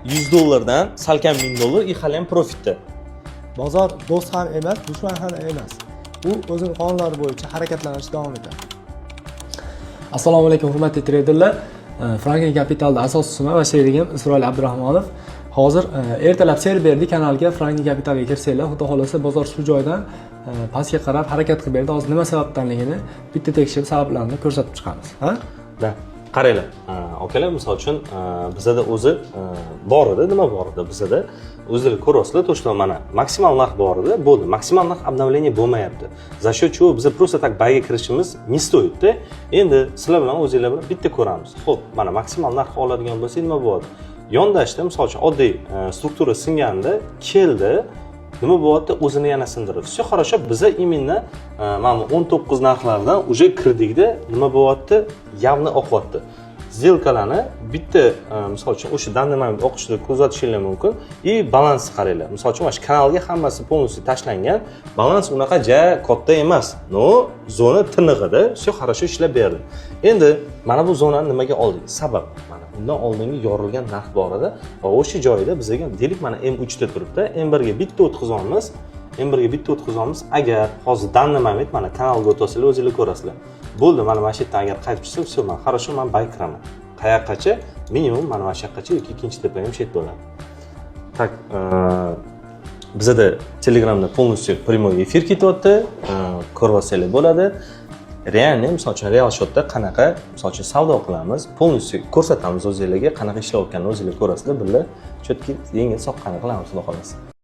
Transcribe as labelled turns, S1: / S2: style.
S1: $100 salkam $1000 и hali ham profitda.
S2: Bozor do'st ham emas, dushman ham emas. U o'zining qonunlari bo'yicha harakatlanishda davom etadi.
S3: Assalomu alaykum hurmatli treyderlar. Franklin Capitalda asoschisiman va sherigim Isroil Abdurahmonov. Hozir ertalab Serberdi kanaliga Franklin Capitalga kirsanglar, xudo xolasa bozor shu joydan pastga qarab harakat qilib berdi. Hozir nima sababdanligini bitta tekshirib sabablarini ko'rsatib chiqamiz. Ha?
S1: Da. Qaranglar, akalar, misol uchun bizada o'zi bor edi, nima bor edi bizada? O'zingizlar ko'rasizlar, to'shlar mana maksimal narx bor edi, bo'ldi. Maksimal narx обновление bo'lmayapti. За счет чего biz просто так bayga kirishimiz не stoyt-da. Endi sizlar bilan o'zingizlar bilan bitta ko'ramiz. Xo'p, mana maksimal narx oladigan bo'lsa nima bo'ladi? Yondashda misol uchun oddiy struktura singanda keldi, nima bo'lyapti? O'zini yana sindirdi. Все хорошо, biza именно mana 19 narxlardan уже kirdikda nima bo'lyapti? Явно oqyapti. Сделкаларni bitta misol uchun o'sha dandaman o'qishda kuzatishingiz mumkin. И balans qaranglar. Misol uchun mana shu kanalga hammasi полностью tashlangan. Balans unaqa katta emas. No, zona tinig'ida все хорошо ishlab berdi. Endi mana bu zonani nimaga oldik? Sabab mana undan oldingi yorilgan narx bor edi va o'sha joyda bizga delik mana M3 da turibdi. M1 ga bitta o'tkazamiz. M1 ga bitta o'tkazamiz. Agar hozir danni moment mana kanalga o'tasizlar, o'zingizlar ko'rasizlar. Bo'ldi, mana shu yerdan agar qaytib chiqsa, все, men хорошо, men bay kiraman. Qayoqqacha? Minimum mana shu yoqqacha yoki ikkinchi tepa ham shet bo'ladi. Tak, bizada Telegramda полностью прямой efir ketyapti. Ko'rvasangiz bo'ladi. Realni, misol uchun real shotda qanaqa, misol uchun savdo qilamiz, полностью ko'rsatamiz o'zingizlarga, qanaqa ishlayotganini o'zingizlar ko'rasizlar, birga chotki yengil soqqani qilamiz, xudo xolasa.